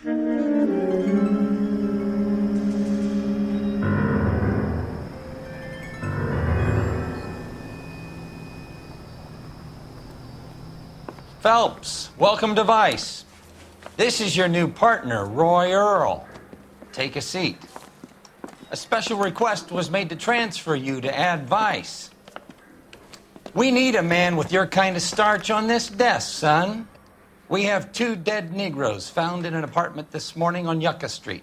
Phelps, welcome to Vice. This is your new partner, Roy Earl. Take a seat. A special request was made to transfer you to Ad Vice. We need a man with your kind of starch on this desk, son. We have 2 dead Negroes found in an apartment this morning on Yucca Street.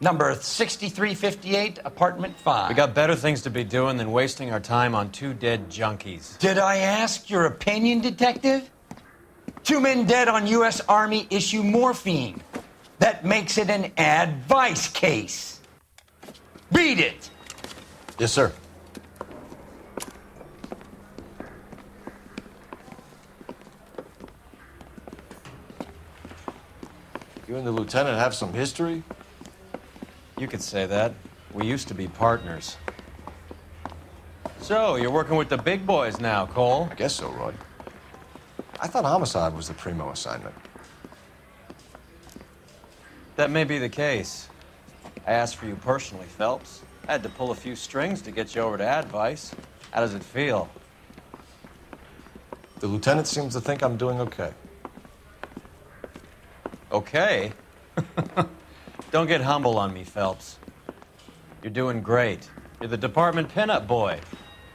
Number 6358, apartment 5. We got better things to be doing than wasting our time on 2 dead junkies. Did I ask your opinion, detective? 2 men dead on U.S. Army issue morphine. That makes it an Ad Vice case. Beat it! Yes, sir. You and the lieutenant have some history? You could say that. We used to be partners. So, you're working with the big boys now, Cole? I guess so, Roy. I thought homicide was the primo assignment. That may be the case. I asked for you personally, Phelps. I had to pull a few strings to get you over to Ad Vice. How does it feel? The lieutenant seems to think I'm doing okay. Okay? Don't get humble on me, Phelps. You're doing great. You're the department pinup boy.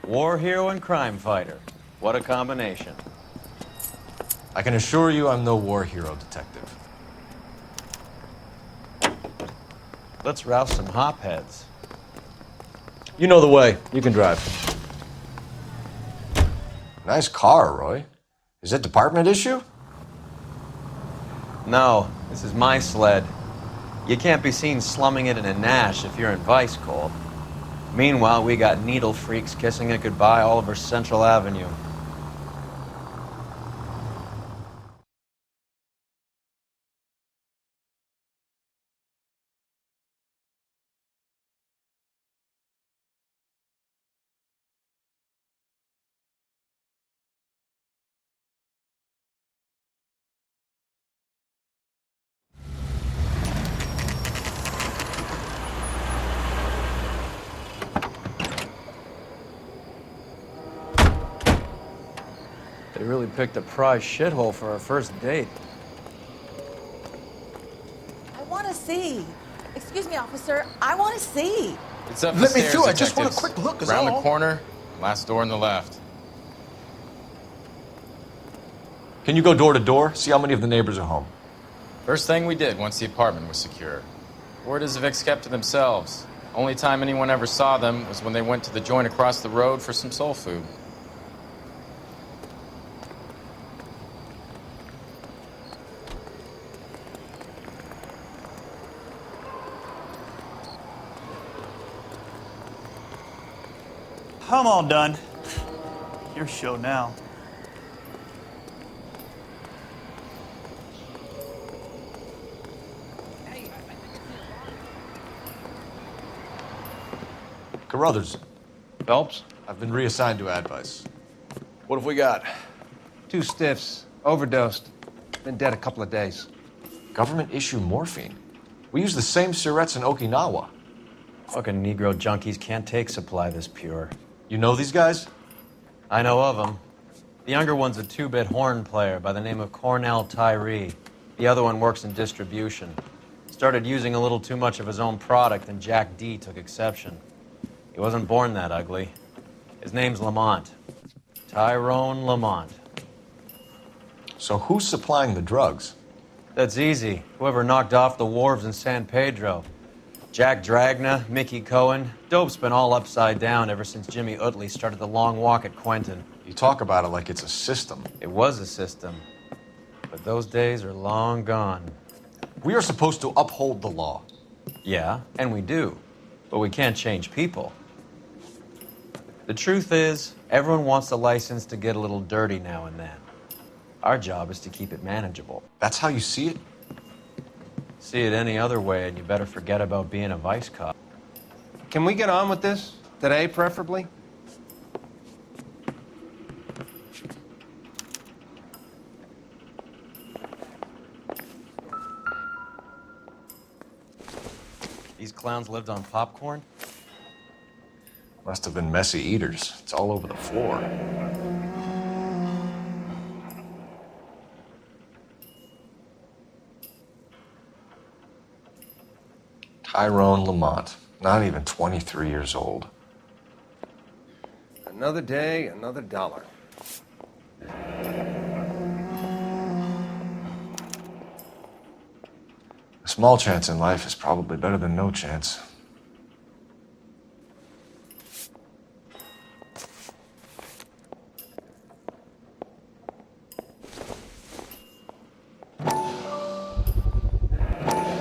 War hero and crime fighter. What a combination. I can assure you I'm no war hero, detective. Let's rouse some hopheads. You know the way. You can drive. Nice car, Roy. Is it department issue? No, this is my sled. You can't be seen slumming it in a Nash if you're in Vice, Cole. Meanwhile, we got needle freaks kissing it goodbye all over Central Avenue. They really picked a prize shithole for our first date. I want to see. Excuse me, officer. I want to see. It's up the Let me stairs, through. I just want a detectives. quick look, is Around all. the corner, last door on the left. Can you go door to door? See how many of the neighbors are home. First thing we did once the apartment was secure. Word is the Vicks kept to themselves. Only time anyone ever saw them was when they went to the joint across the road for some soul food. I'm all done. Your show now. Carruthers, Phelps? I've been reassigned to Ad Vice. What have we got? 2 stiffs, overdosed, been dead a couple of days. Government issue morphine. We use the same syrettes in Okinawa. Fucking Negro junkies can't take supply this pure. You know these guys? I know of them. The younger one's a 2-bit horn player by the name of Cornell Tyree. The other one works in distribution. Started using a little too much of his own product, and Jack D took exception. He wasn't born that ugly. His name's Lamont. Tyrone Lamont. So who's supplying the drugs? That's easy. Whoever knocked off the wharves in San Pedro. Jack Dragna, Mickey Cohen. Dope's been all upside down ever since Jimmy Utley started the long walk at Quentin. You talk about it like it's a system. It was a system. But those days are long gone. We are supposed to uphold the law. Yeah, and we do. But we can't change people. The truth is, everyone wants a license to get a little dirty now and then. Our job is to keep it manageable. That's how you see it? See it any other way, and you better forget about being a vice cop. Can we get on with this? Today, preferably? clowns lived on popcorn? Must have been messy eaters. It's all over the floor. Tyrone Lamont, not even 23 years old. Another day, another dollar. A small chance in life is probably better than no chance.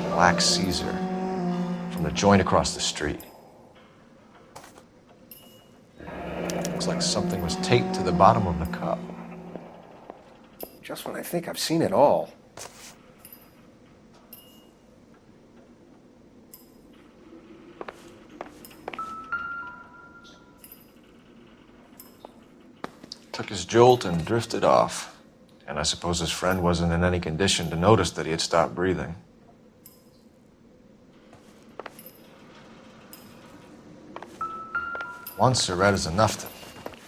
Black Caesar from the joint across the street. Looks like something was taped to the bottom of the cup. Just when I think I've seen it all. Took his jolt and drifted off. And I suppose his friend wasn't in any condition to notice that he had stopped breathing. One cigarette is enough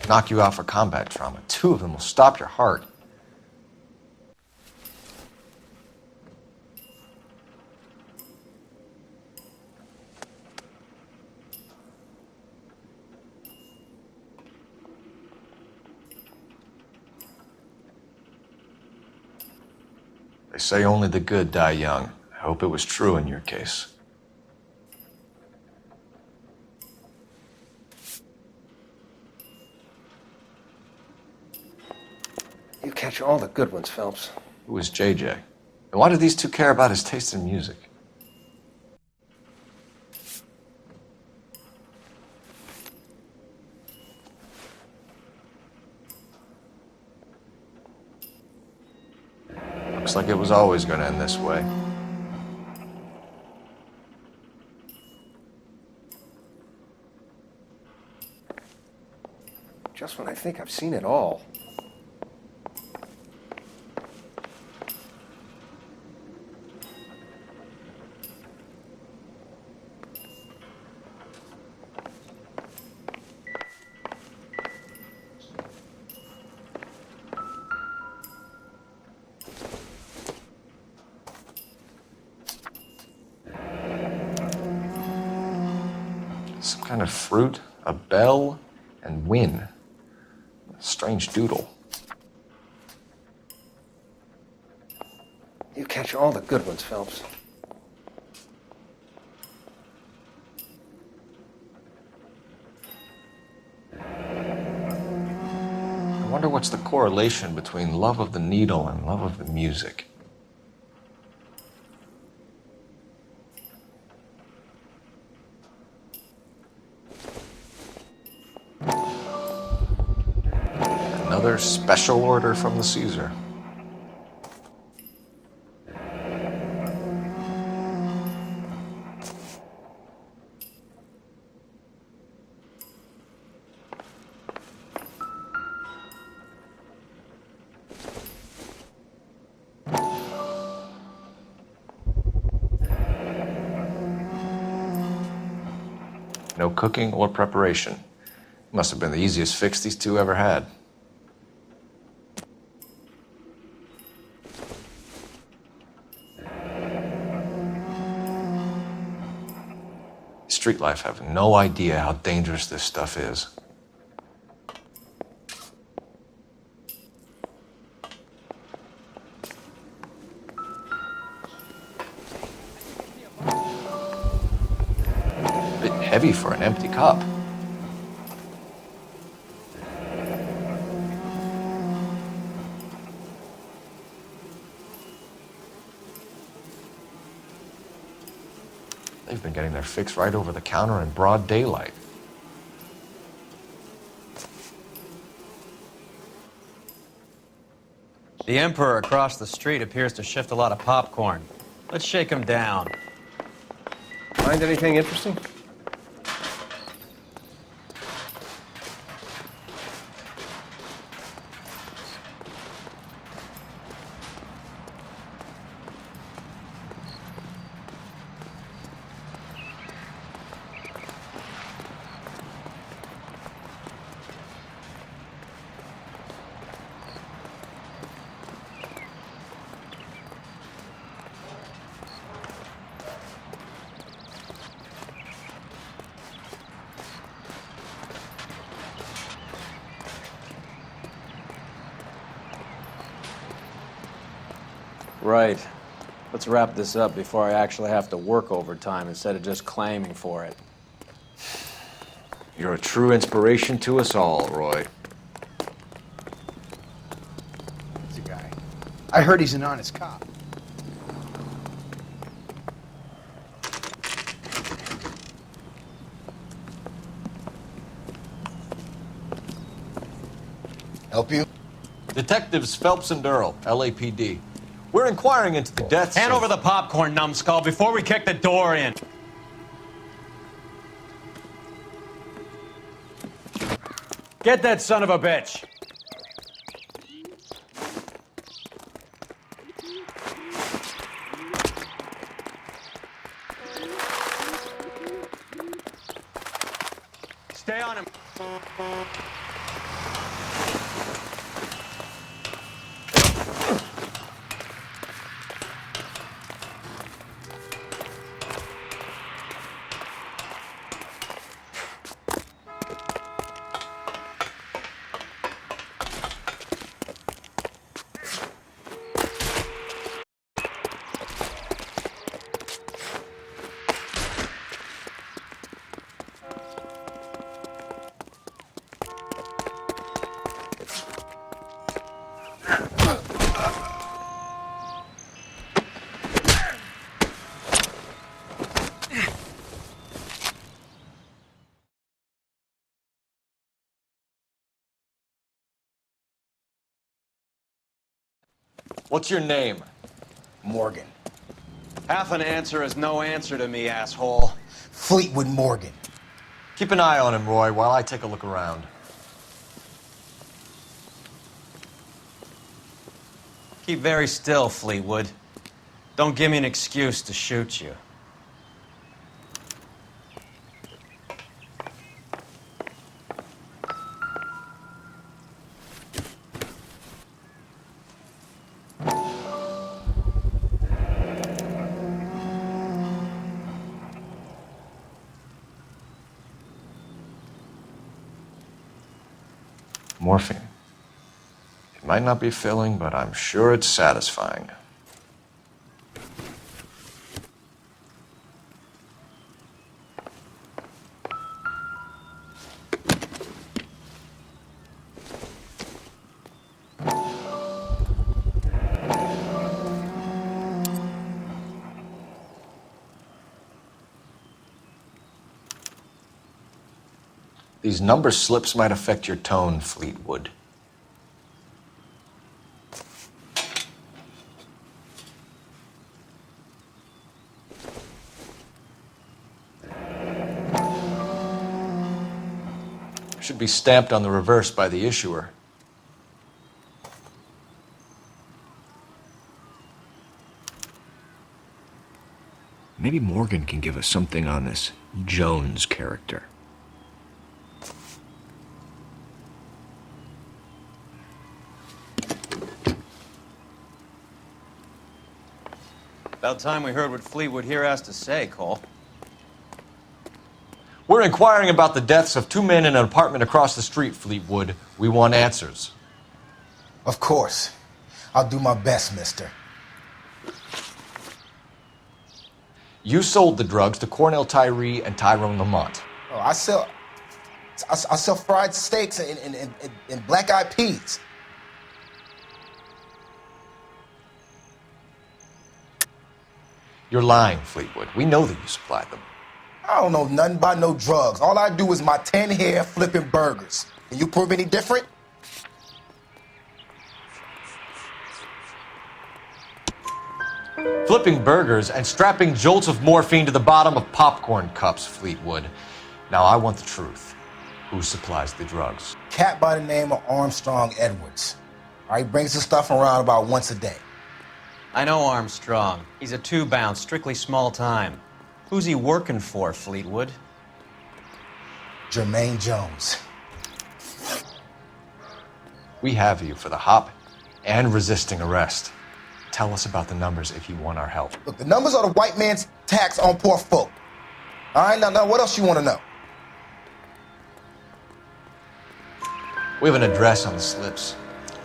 to knock you out for combat trauma. Two of them will stop your heart. They say only the good die young. I hope it was true in your case. You catch all the good ones, Phelps. Who was JJ? And why do these two care about his taste in music? Looks like it was always going to end this way. Just when I think I've seen it all. Some kind of fruit, a bell, and win. A strange doodle. You catch all the good ones, Phelps. I wonder what's the correlation between love of the needle and love of the music. Another special order from the Caesar. No cooking or preparation. Must have been the easiest fix these two ever had. Street life have no idea how dangerous this stuff is. A bit heavy for an empty cup. They've been getting their fix right over the counter in broad daylight. The Emperor across the street appears to shift a lot of popcorn. Let's shake him down. Find anything interesting? Right. Let's wrap this up before I actually have to work overtime instead of just claiming for it. You're a true inspiration to us all, Roy. He's a guy. I heard he's an honest cop. Help you? Detectives Phelps and Earl, LAPD. We're inquiring into the deaths Hand of... over the popcorn, numbskull, before we kick the door in. Get that son of a bitch. Stay on him. What's your name? Morgan. Half an answer is no answer to me, asshole. Fleetwood Morgan. Keep an eye on him, Roy, while I take a look around. Keep very still, Fleetwood. Don't give me an excuse to shoot you. Morphine. It might not be filling, but I'm sure it's satisfying. These number slips might affect your tone, Fleetwood. Should be stamped on the reverse by the issuer. Maybe Morgan can give us something on this Jones character. About time we heard what Fleetwood here has to say, Cole. We're inquiring about the deaths of two men in an apartment across the street, Fleetwood. We want answers. Of course. I'll do my best, mister. You sold the drugs to Cornell Tyree and Tyrone Lamont. Oh, I sell fried steaks and black-eyed peas. You're lying, Fleetwood. We know that you supplied them. I don't know nothing about no drugs. All I do is my 10 hair flipping burgers. Can you prove any different? Flipping burgers and strapping jolts of morphine to the bottom of popcorn cups, Fleetwood. Now I want the truth. Who supplies the drugs? Cat by the name of Armstrong Edwards. All right, brings the stuff around about once a day. I know Armstrong. He's a two-bound, strictly small time. Who's he working for, Fleetwood? Jermaine Jones. We have you for the hop and resisting arrest. Tell us about the numbers if you want our help. Look, the numbers are the white man's tax on poor folk. All right, now what else you want to know? We have an address on the slips.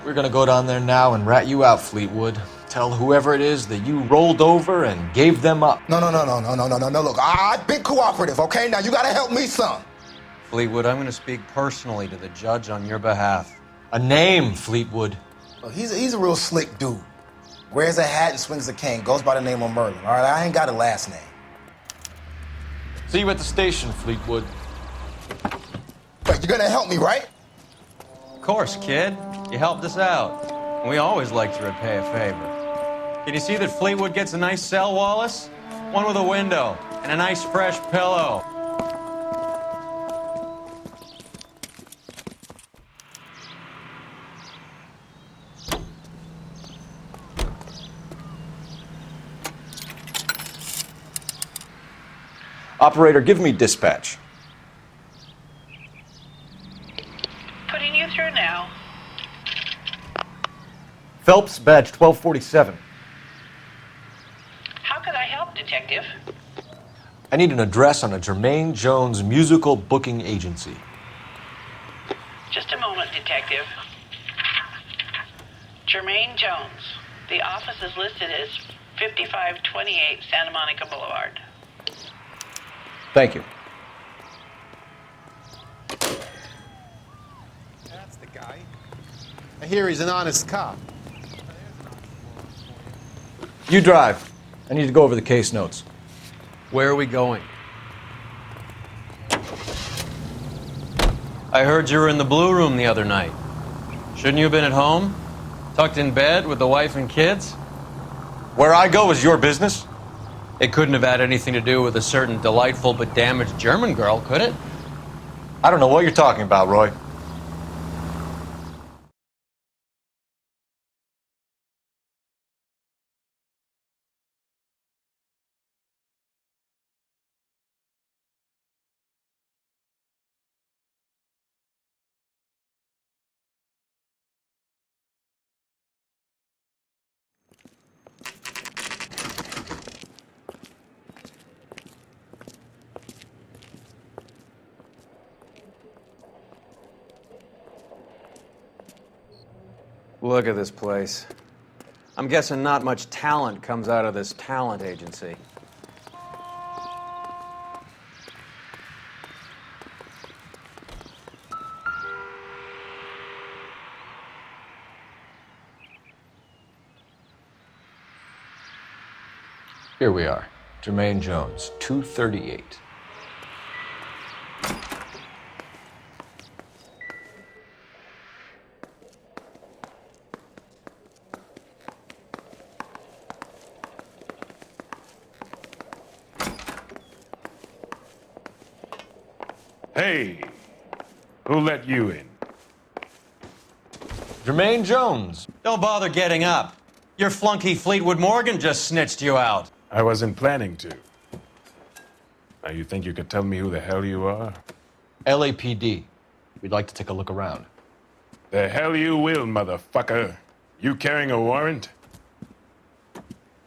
We're gonna go down there now and rat you out, Fleetwood. Tell whoever it is that you rolled over and gave them up. No. Look, I've been cooperative, okay? Now you gotta help me some. Fleetwood, I'm going to speak personally to the judge on your behalf. A name, Fleetwood. Look, he's a real slick dude. Wears a hat and swings a cane. Goes by the name of Merlin. All right, I ain't got a last name. See you at the station, Fleetwood. But you're gonna help me, right? Of course, kid. You helped us out. We always like to repay a favor. Can you see that Fleetwood gets a nice cell, Wallace? One with a window and a nice fresh pillow. Operator, give me dispatch. Putting you through now. Phelps, badge 1247. How could I help, Detective? I need an address on a Jermaine Jones musical booking agency. Just a moment, Detective. Jermaine Jones. The office is listed as 5528 Santa Monica Boulevard. Thank you. That's the guy. I hear he's an honest cop. You drive. I need to go over the case notes. Where are we going? I heard you were in the Blue Room the other night. Shouldn't you have been at home? Tucked in bed with the wife and kids? Where I go is your business? It couldn't have had anything to do with a certain delightful but damaged German girl, could it? I don't know what you're talking about, Roy. Look at this place. I'm guessing not much talent comes out of this talent agency. Here we are. Jermaine Jones, 238. Hey, who let you in? Jermaine Jones. Don't bother getting up. Your flunky Fleetwood Morgan just snitched you out. I wasn't planning to. Now, you think you could tell me who the hell you are? LAPD. We'd like to take a look around. The hell you will, motherfucker. You carrying a warrant?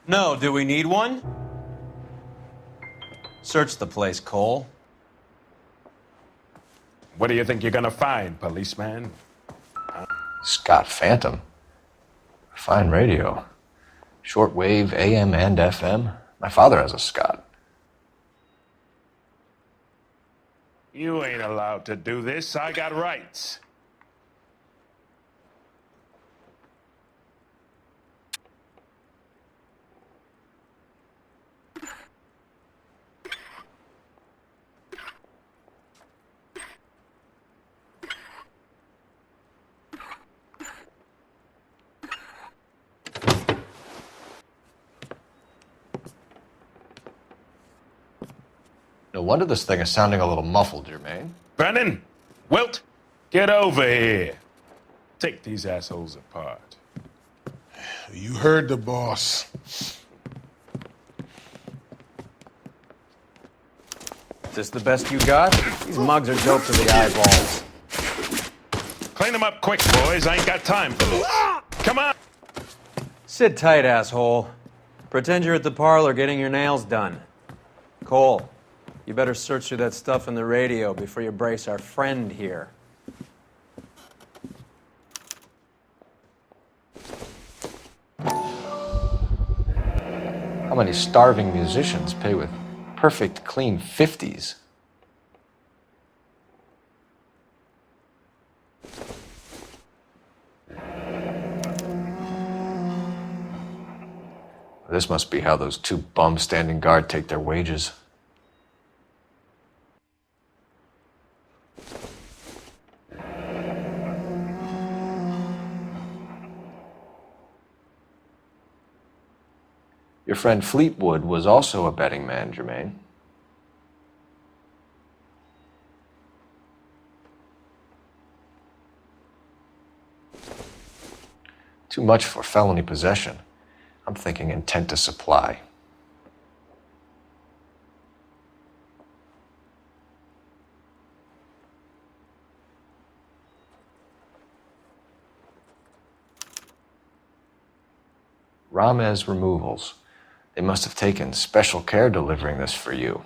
No, do we need one? Search the place, Cole. What do you think you're gonna find, policeman? Scott Phantom. Fine radio. Shortwave, AM and FM. My father has a Scott. You ain't allowed to do this. I got rights. No wonder this thing is sounding a little muffled, Jermaine. Brennan, Wilt, get over here. Take these assholes apart. You heard the boss. Is this the best you got? These mugs are dope to the eyeballs. Clean them up quick, boys. I ain't got time for this. Come on! Sit tight, asshole. Pretend you're at the parlor getting your nails done. Cole, you better search through that stuff in the radio before you brace our friend here. many starving musicians pay with perfect, clean 50s? This must be how those two bums standing guard take their wages. Your friend Fleetwood was also a betting man, Jermaine. Too much for felony possession. I'm thinking intent to supply. Ramez Removals. They must have taken special care delivering this for you.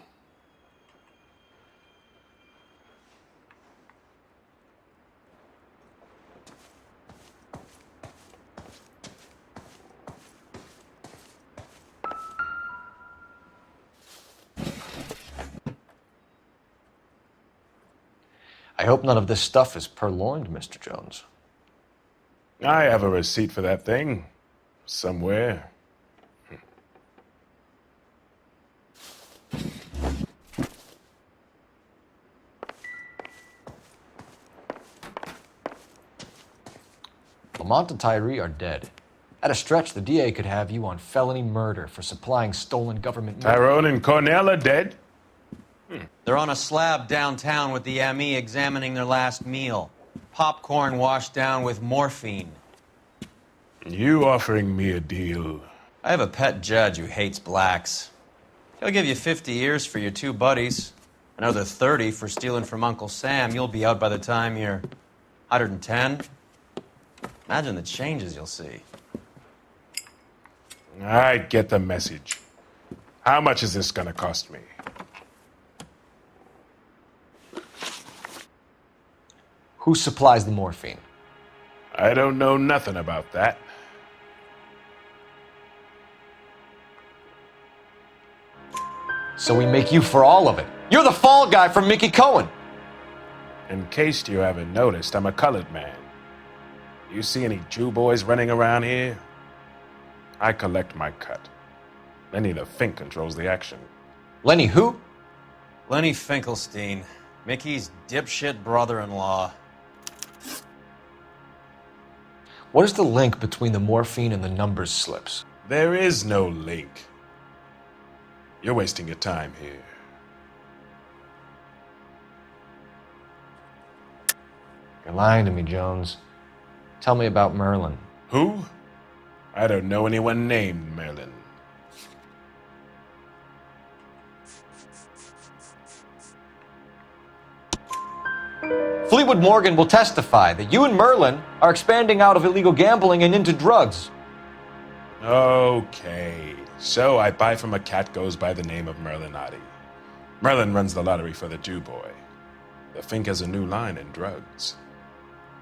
I hope none of this stuff is purloined, Mr. Jones. I have a receipt for that thing. Somewhere. Lamont and Tyree are dead. At a stretch, the DA could have you on felony murder for supplying stolen government money. Tyrone and Cornell are dead? They're on a slab downtown with the ME examining their last meal. Popcorn washed down with morphine. You offering me a deal? I have a pet judge who hates blacks. He'll give you 50 years for your two buddies. Another 30 for stealing from Uncle Sam. You'll be out by the time you're 110. Imagine the changes you'll see. I get the message. How much is this gonna cost me? Who supplies the morphine? I don't know nothing about that. So we make you for all of it. You're the fall guy from Mickey Cohen. In case you haven't noticed, I'm a colored man. You see any Jew boys running around here? I collect my cut. Lenny the Fink controls the action. Lenny who? Lenny Finkelstein, Mickey's dipshit brother-in-law. What is the link between the morphine and the numbers slips? There is no link. You're wasting your time here. You're lying to me, Jones. Tell me about Merlin. Who? I don't know anyone named Merlin. Fleetwood Morgan will testify that you and Merlin are expanding out of illegal gambling and into drugs. Okay, so I buy from a cat goes by the name of Merlinotti. Merlin runs the lottery for the Jew boy. The Fink has a new line in drugs.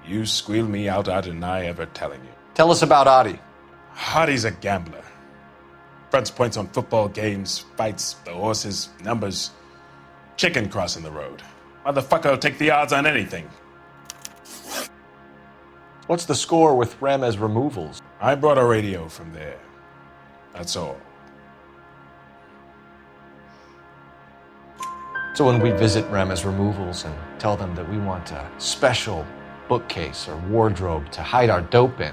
You squeal me out, I deny ever telling you. Tell us about Adi. Hottie's a gambler. Fronts points on football games, fights, the horses, numbers. Chicken crossing the road. Motherfucker will take the odds on anything. What's the score with Ramez Removals? I brought a radio from there. That's all. So when we visit Ramez Removals and tell them that we want a special bookcase or wardrobe to hide our dope in,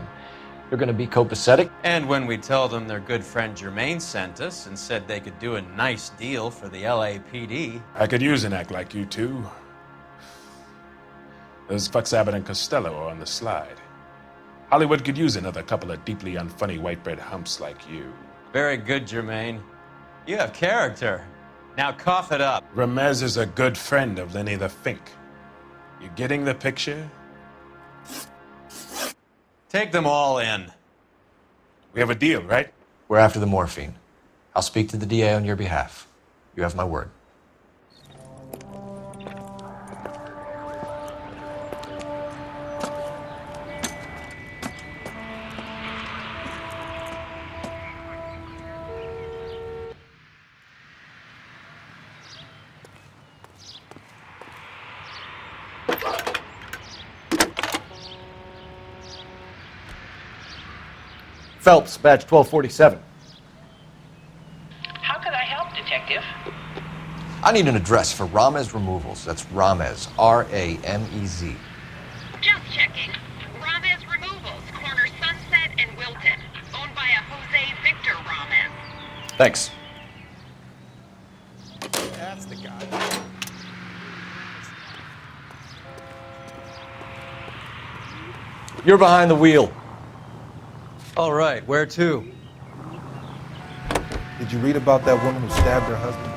you're going to be copacetic? And when we tell them their good friend Jermaine sent us and said they could do a nice deal for the LAPD. I could use an act like you two. Those fucks Abbott and Costello are on the slide. Hollywood could use another couple of deeply unfunny white bread humps like you. Very good, Jermaine. You have character. Now cough it up. Ramez is a good friend of Lenny the Fink. You getting the picture? Take them all in. We have a deal, right? We're after the morphine. I'll speak to the DA on your behalf. You have my word. Phelps, badge 1247. How could I help, Detective? I need an address for Ramez Removals. That's Ramez, R-A-M-E-Z. Just checking. Ramez Removals, corner Sunset and Wilton. Owned by a Jose Victor Ramez. Thanks. That's the guy. You're behind the wheel. All right, where to? Did you read about that woman who stabbed her husband?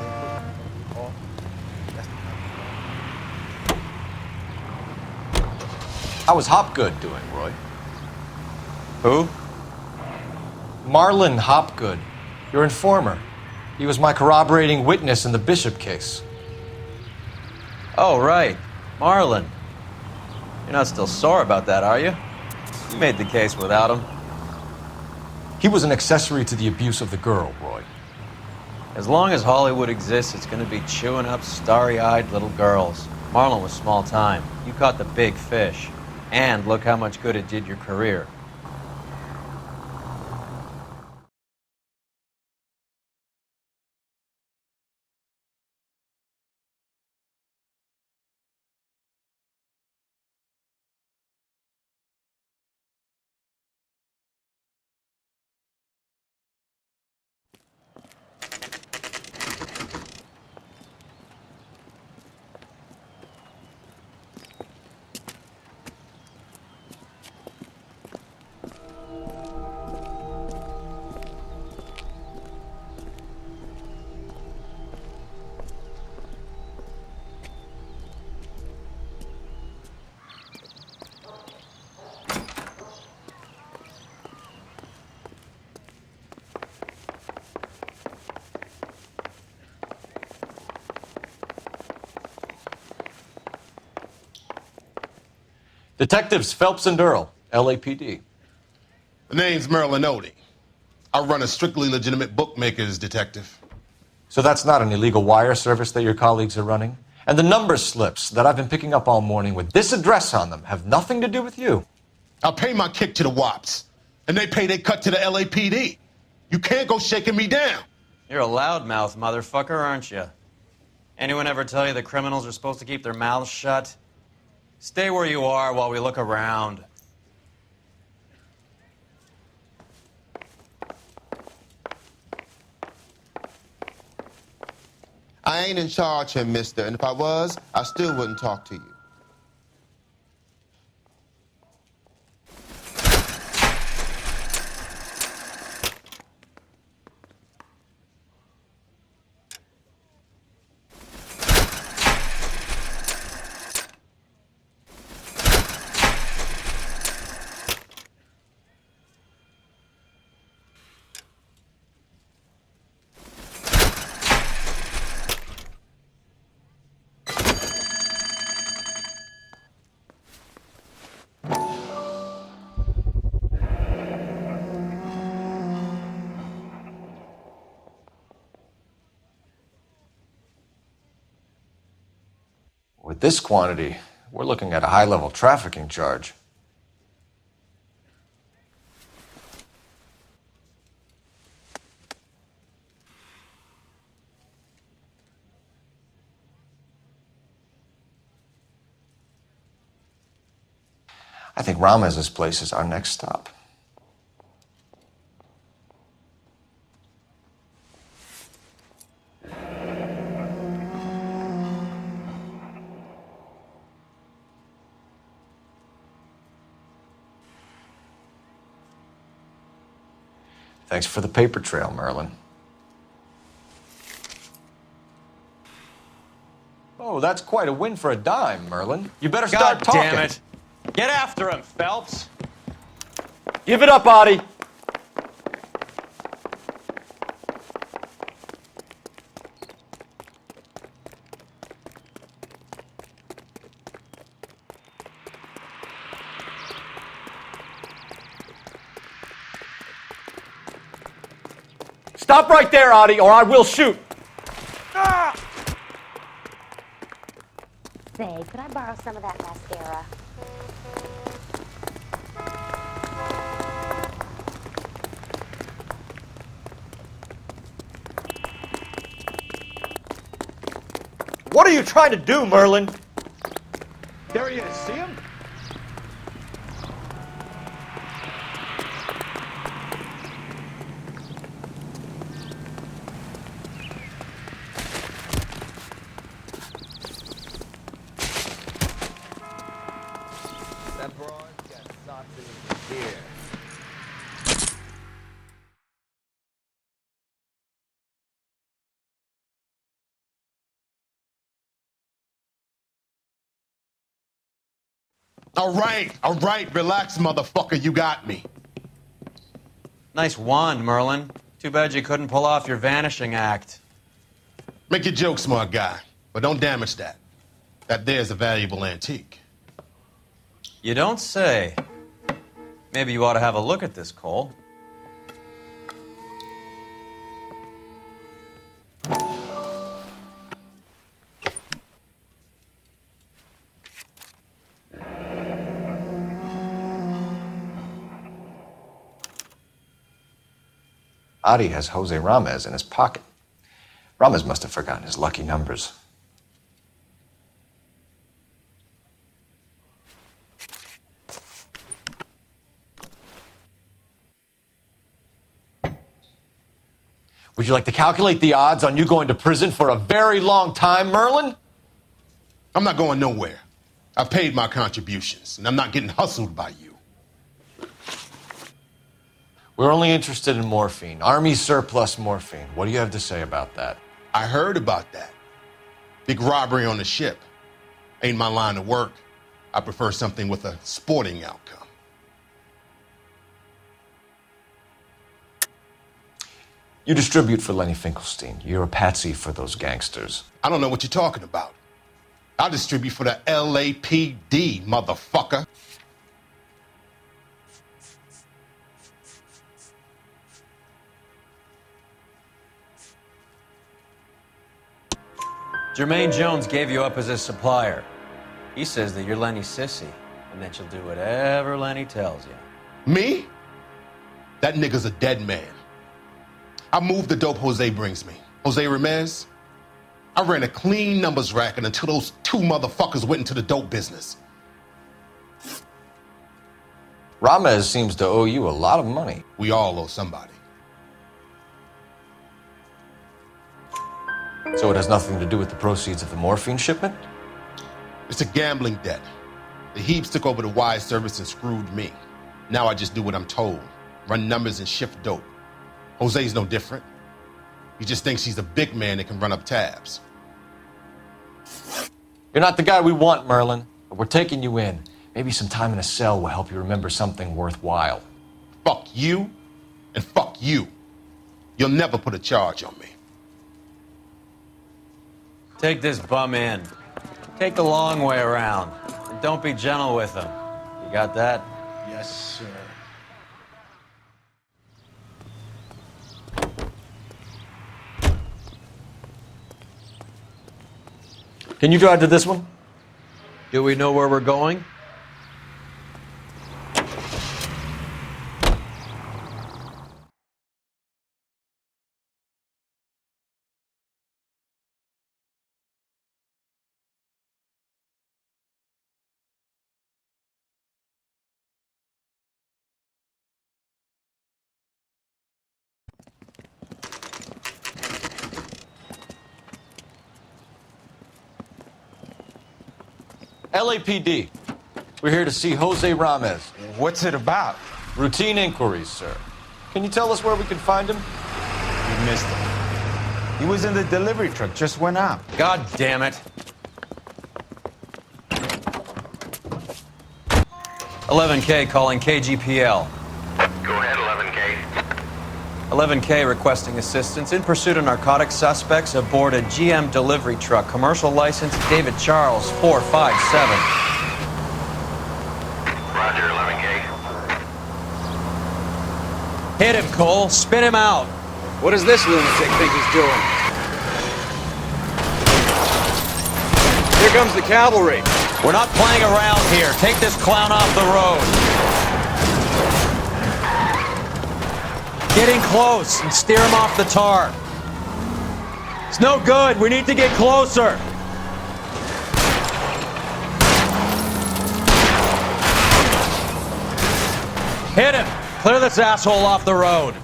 How was Hopgood doing, Roy? Who? Marlon Hopgood, your informer. He was my corroborating witness in the Bishop case. Oh, right. Marlon. You're not still sore about that, are you? You made the case without him. He was an accessory to the abuse of the girl, Roy. As long as Hollywood exists, it's going to be chewing up starry-eyed little girls. Marlon was small time. You caught the big fish. And look how much good it did your career. Detectives Phelps and Earl, LAPD. The name's Merlin Odie. I run a strictly legitimate bookmaker's detective. So that's not an illegal wire service that your colleagues are running? And the number slips that I've been picking up all morning with this address on them have nothing to do with you? I pay my kick to the WAPs, and they pay their cut to the LAPD. You can't go shaking me down. You're a loudmouth motherfucker, aren't you? Anyone ever tell you the criminals are supposed to keep their mouths shut? Stay where you are while we look around. I ain't in charge here, mister, and if I was, I still wouldn't talk to you. With this quantity, we're looking at a high-level trafficking charge. I think Ramez's place is our next stop. Thanks for the paper trail, Merlin. Oh, that's quite a win for a dime, Merlin. You better start God talking. damn it. Get after him, Phelps. Give it up, Audie. Stop right there, Audie, or I will shoot. Say, could I borrow some of that mascara? What are you trying to do, Merlin? There he is. See him? That broad's got something here. All right, relax, motherfucker, you got me. Nice wand, Merlin. Too bad you couldn't pull off your vanishing act. Make your joke, smart guy, but don't damage that. That there's a valuable antique. You don't say. Maybe you ought to have a look at this, Cole. Adi has Jose Ramez in his pocket. Ramez must have forgotten his lucky numbers. Would you like to calculate the odds on you going to prison for a very long time, Merlin? I'm not going nowhere. I've paid my contributions, and I'm not getting hustled by you. We're only interested in morphine. Army surplus morphine. What do you have to say about that? I heard about that. Big robbery on the ship. Ain't my line of work. I prefer something with a sporting outcome. You distribute for Lenny Finkelstein. You're a patsy for those gangsters. I don't know what you're talking about. I distribute for the LAPD, motherfucker. Jermaine Jones gave you up as his supplier. He says that you're Lenny's sissy, and that you'll do whatever Lenny tells you. Me? That nigga's a dead man. I moved the dope Jose brings me. Jose Ramez? I ran a clean numbers racket until those two motherfuckers went into the dope business. Ramez seems to owe you a lot of money. We all owe somebody. So it has nothing to do with the proceeds of the morphine shipment? It's a gambling debt. The Heaps took over the wire service and screwed me. Now I just do what I'm told. Run numbers and shift dope. Jose's no different. He just thinks he's a big man that can run up tabs. You're not the guy we want, Merlin, but we're taking you in. Maybe some time in a cell will help you remember something worthwhile. Fuck you, and fuck you. You'll never put a charge on me. Take this bum in. Take the long way around. And don't be gentle with him. You got that? Yes, sir. Can you drive to this one? Do we know where we're going? LAPD. We're here to see Jose Ramez. What's it about? Routine inquiries, sir. Can you tell us where we can find him? You missed him. He was in the delivery truck, just went out. God damn it. 11K calling KGPL. Go ahead, 11K. 11K requesting assistance in pursuit of narcotic suspects aboard a GM delivery truck. Commercial license David Charles 457. Roger, 11K. Hit him, Cole. Spin him out. What does this lunatic think he's doing? Here comes the cavalry. We're not playing around here. Take this clown off the road. Getting close and steer him off the tar. It's no good. We need to get closer. Hit him! Clear this asshole off the road!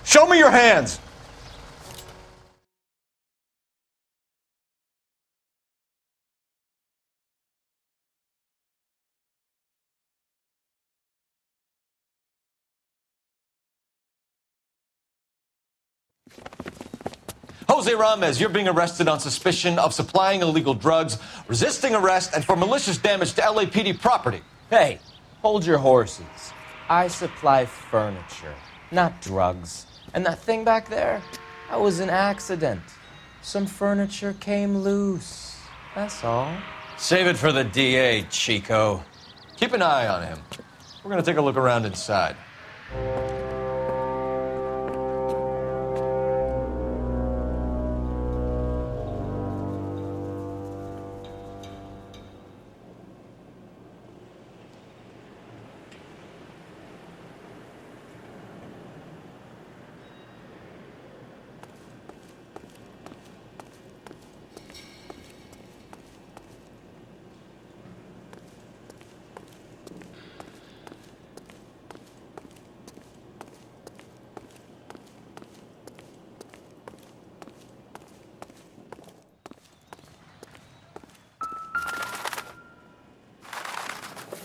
Show me your hands! Jose Ramez, you're being arrested on suspicion of supplying illegal drugs, resisting arrest, and for malicious damage to LAPD property. Hey, hold your horses. I supply furniture, not drugs. And that thing back there, that was an accident. Some furniture came loose. That's all. Save it for the DA, Chico. Keep an eye on him. We're gonna take a look around inside.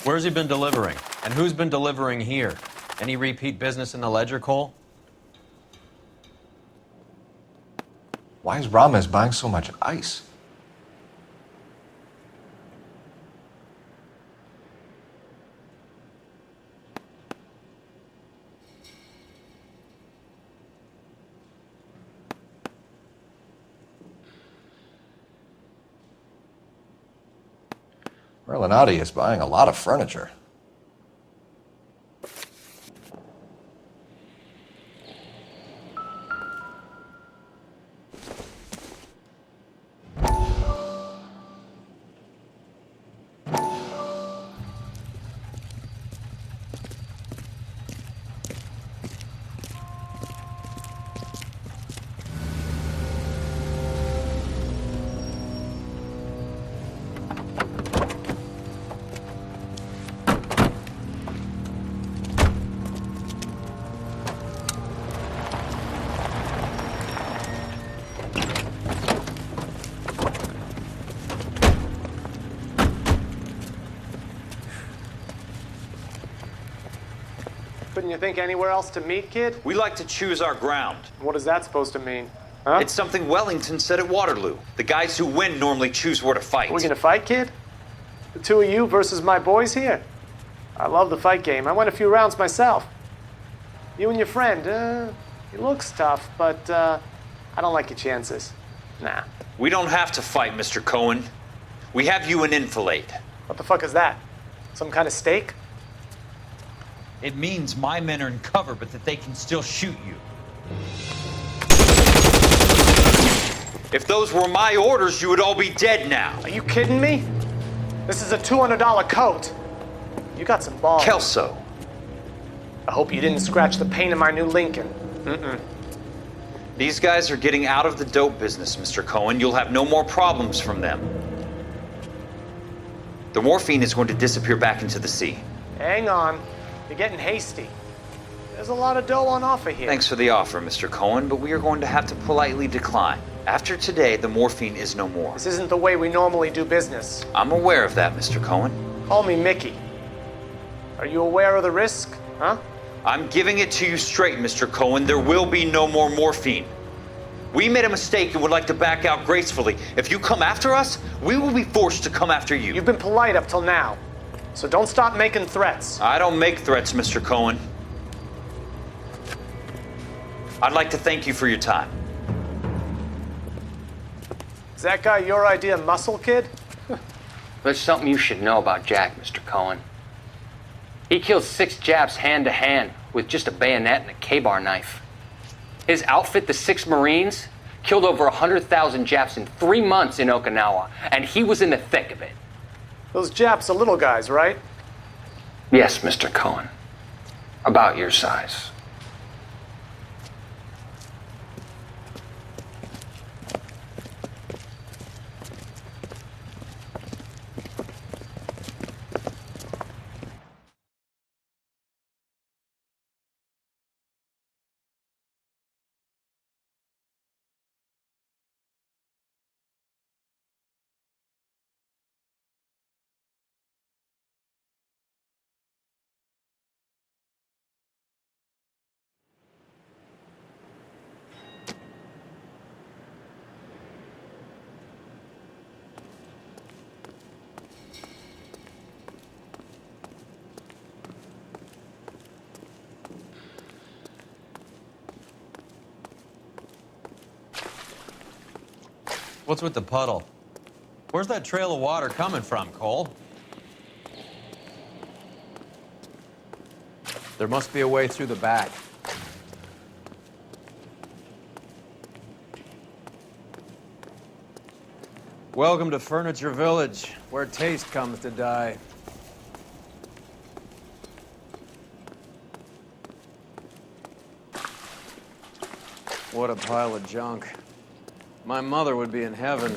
Where's he been delivering? And who's been delivering here? Any repeat business in the ledger, Cole? Why is Ramez buying so much ice? Merlinati is buying a lot of furniture. Couldn't you think anywhere else to meet, kid? We like to choose our ground. What is that supposed to mean? Huh? It's something Wellington said at Waterloo. The guys who win normally choose where to fight. Are we gonna fight, kid? The two of you versus my boys here? I love the fight game. I went a few rounds myself. You and your friend, he looks tough, but I don't like your chances. Nah. We don't have to fight, Mr. Cohen. We have you in enfilade. What the fuck is that? Some kind of steak? It means my men are in cover, but that they can still shoot you. If those were my orders, you would all be dead now. Are you kidding me? This is a $200 coat. You got some balls. Kelso. I hope you didn't scratch the paint of my new Lincoln. Mm-mm. These guys are getting out of the dope business, Mr. Cohen. You'll have no more problems from them. The morphine is going to disappear back into the sea. Hang on. You're getting hasty. There's a lot of dough on offer here. Thanks for the offer, Mr. Cohen, but we are going to have to politely decline. After today, the morphine is no more. This isn't the way we normally do business. I'm aware of that, Mr. Cohen. Call me Mickey. Are you aware of the risk, huh? I'm giving it to you straight, Mr. Cohen. There will be no more morphine. We made a mistake and would like to back out gracefully. If you come after us, we will be forced to come after you. You've been polite up till now, so don't stop making threats. I don't make threats, Mr. Cohen. I'd like to thank you for your time. Is that guy your idea of muscle, kid? There's something you should know about Jack, Mr. Cohen. He killed 6 Japs hand to hand with just a bayonet and a K-bar knife. His outfit, the 6 Marines, killed over 100,000 Japs in 3 months in Okinawa, and he was in the thick of it. Those Japs are little guys, right? Yes, Mr. Cohen. About your size. What's with the puddle? Where's that trail of water coming from, Cole? There must be a way through the back. Welcome to Furniture Village, where taste comes to die. What a pile of junk. My mother would be in heaven.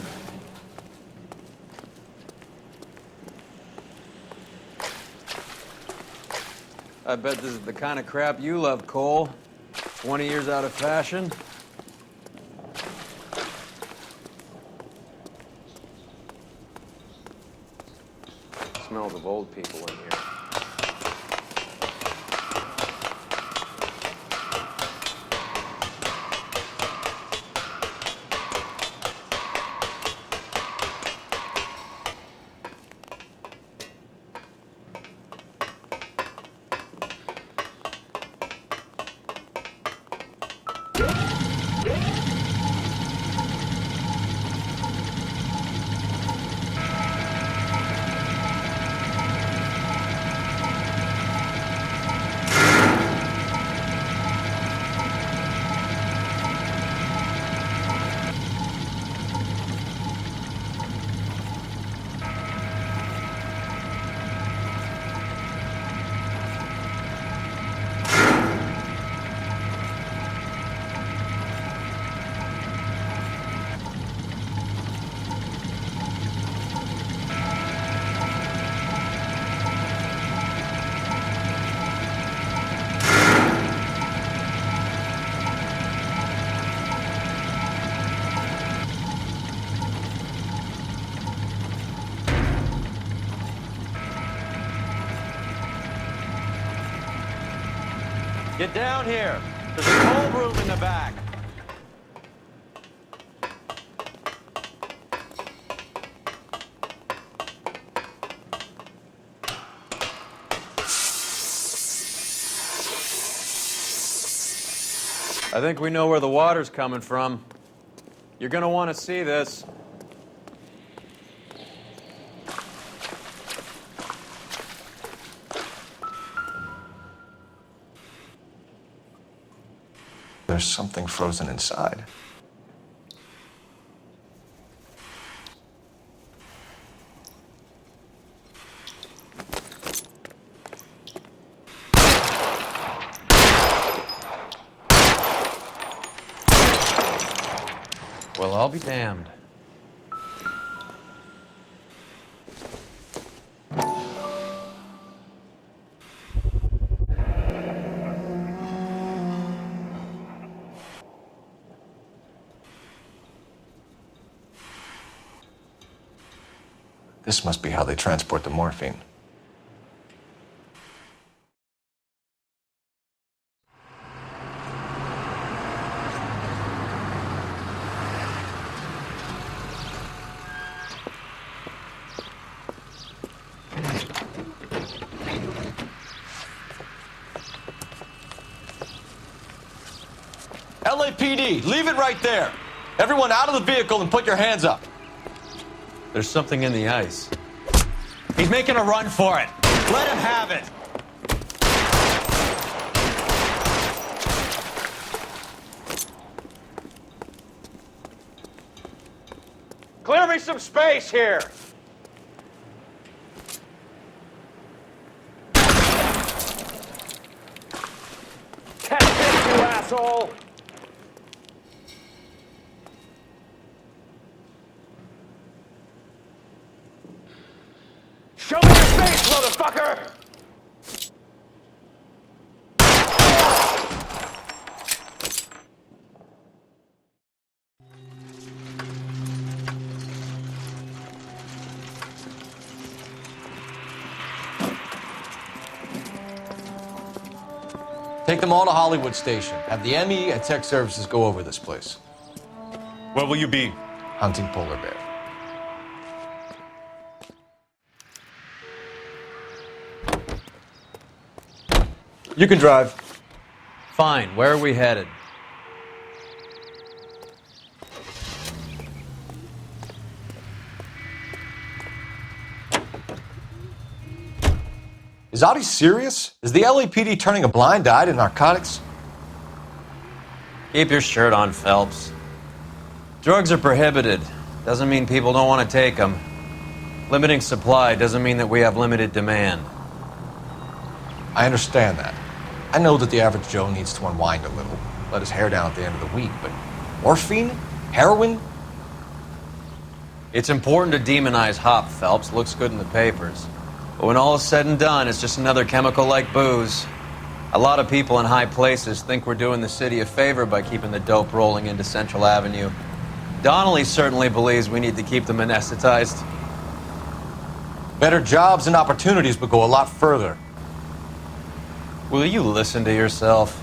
I bet this is the kind of crap you love, Cole. 20 years out of fashion. Smells of old people in here. Get down here. There's a cold room in the back. I think we know where the water's coming from. You're gonna want to see this. There's something frozen inside. Well, I'll be damned. This must be how they transport the morphine. LAPD, leave it right there. Everyone out of the vehicle and put your hands up. There's something in the ice. He's making a run for it. Let him have it. Clear me some space here! Catch this, you asshole! Show me your face, motherfucker! Take them all to Hollywood Station. Have the ME and Tech Services go over this place. Where will you be? Hunting polar bear. You can drive. Fine. Where are we headed? Is Audie serious? Is the LAPD turning a blind eye to narcotics? Keep your shirt on, Phelps. Drugs are prohibited. Doesn't mean people don't want to take them. Limiting supply doesn't mean that we have limited demand. I understand that. I know that the average Joe needs to unwind a little, let his hair down at the end of the week, but morphine? Heroin? It's important to demonize hop, Phelps. Looks good in the papers. But when all is said and done, it's just another chemical like booze. A lot of people in high places think we're doing the city a favor by keeping the dope rolling into Central Avenue. Donnelly certainly believes we need to keep them anesthetized. Better jobs and opportunities would go a lot further. Will you listen to yourself?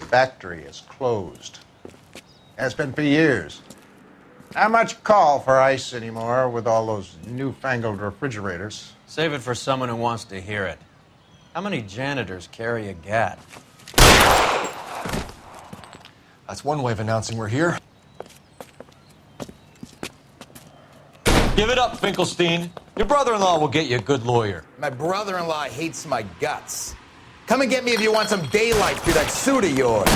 Factory is closed. Has been for years. Not much call for ice anymore with all those newfangled refrigerators. Save it for someone who wants to hear it. How many janitors carry a gat? That's one way of announcing we're here. Give it up, Finkelstein. Your brother-in-law will get you a good lawyer. My brother-in-law hates my guts. Come and get me if you want some daylight through that suit of yours.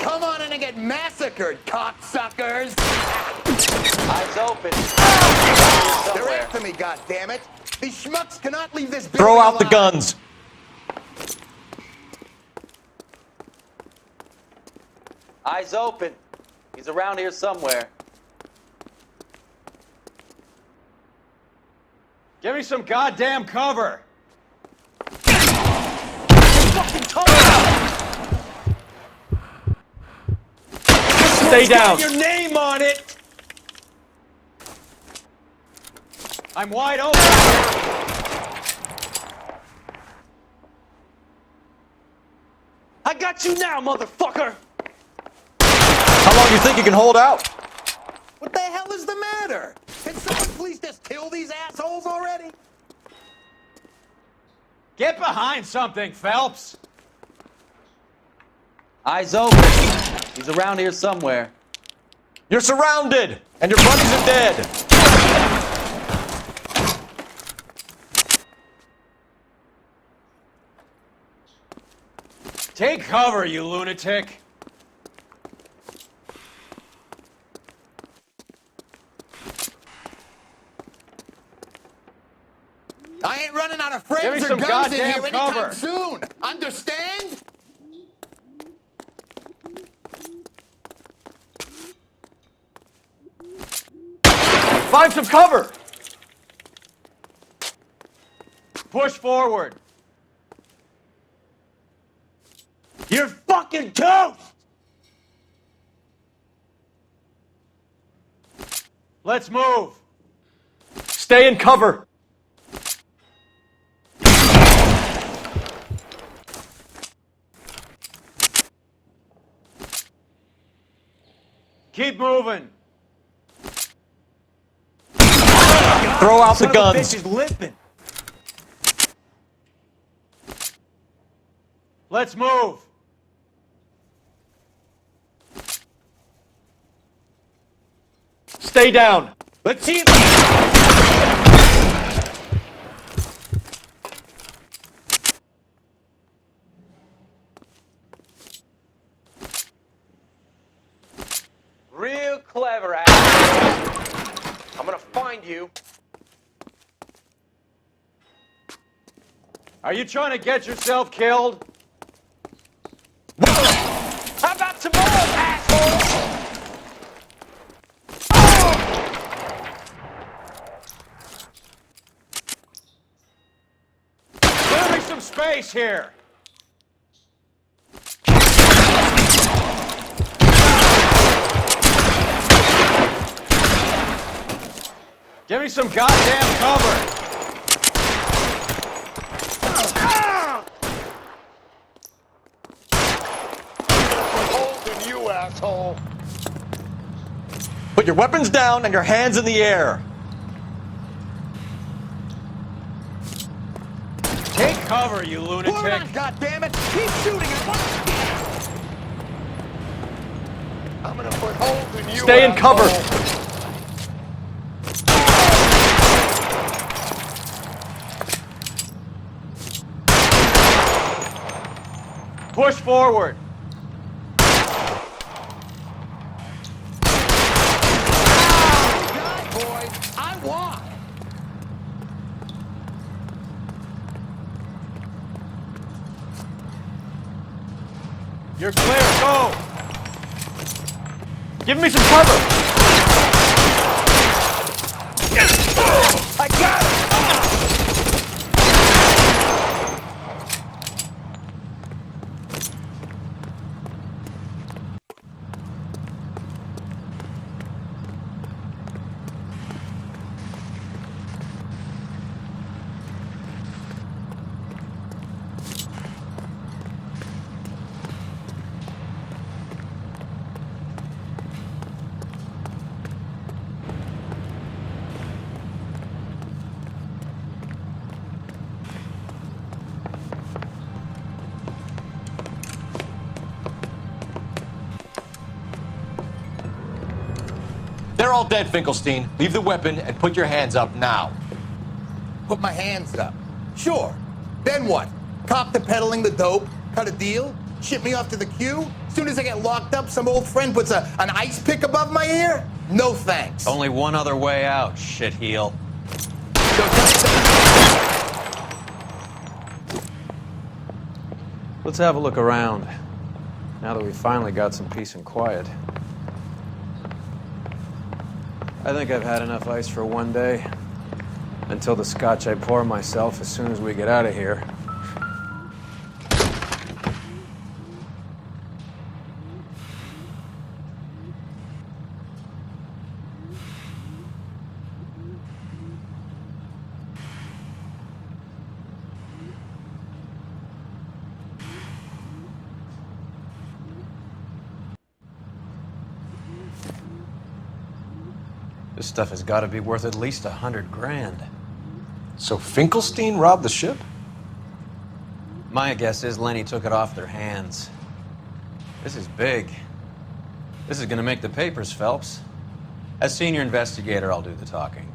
Come on in and get massacred, cocksuckers! Eyes open. They're after me, goddammit! These schmucks cannot leave this building Throw out the alive. guns. Eyes open. He's around here somewhere. Give me some goddamn cover! Stay down! Your name on it! I'm wide open! I got you now, motherfucker! How long do you think you can hold out? What the hell is the matter? Can someone please just kill these assholes already? Get behind something, Phelps! Eyes open. He's around here somewhere. You're surrounded, and your buddies are dead. Take cover, you lunatic! I ain't running out of Give me friends or some guns in goddamn here anytime cover. soon. Understand? Find some cover. Push forward! You're fucking toast! Let's move! Stay in cover. Keep moving! Throw out the guns. Bitch is limping. Let's move! Stay down. Let's see if... Real clever, ass. I'm gonna find you. Are you trying to get yourself killed? How about some more, asshole? Give me some space here! Give me some goddamn cover! asshole. Put your weapons down and your hands in the air. Take cover, you lunatic. God damn it! Keep shooting! I'm gonna put holes in you. Stay in cover. Push forward. Boy, I walk. You're clear. Go. Give me some cover. I got it. They're all dead, Finkelstein. Leave the weapon and put your hands up now. Put my hands up. Sure. Then what? Cop to peddling the dope? Cut a deal? Ship me off to the queue? Soon as I get locked up, some old friend puts an ice pick above my ear? No thanks. Only one other way out, shitheel. Let's have a look around, now that we finally got some peace and quiet. I think I've had enough ice for one day, until the scotch I pour myself as soon as we get out of here. This stuff has got to be worth at least $100 grand. So Finkelstein robbed the ship? My guess is Lenny took it off their hands. This is big. This is gonna make the papers, Phelps. As senior investigator, I'll do the talking.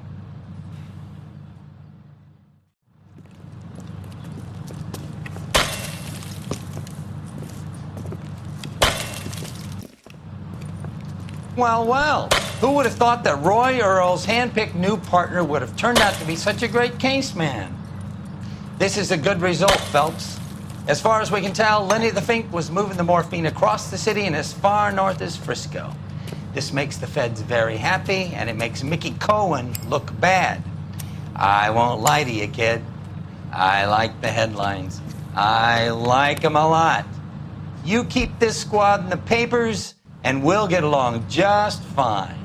Well, well. Who would have thought that Roy Earl's hand-picked new partner would have turned out to be such a great case man? This is a good result, Phelps. As far as we can tell, Lenny the Fink was moving the morphine across the city and as far north as Frisco. This makes the feds very happy, and it makes Mickey Cohen look bad. I won't lie to you, kid. I like the headlines. I like them a lot. You keep this squad in the papers, and we'll get along just fine.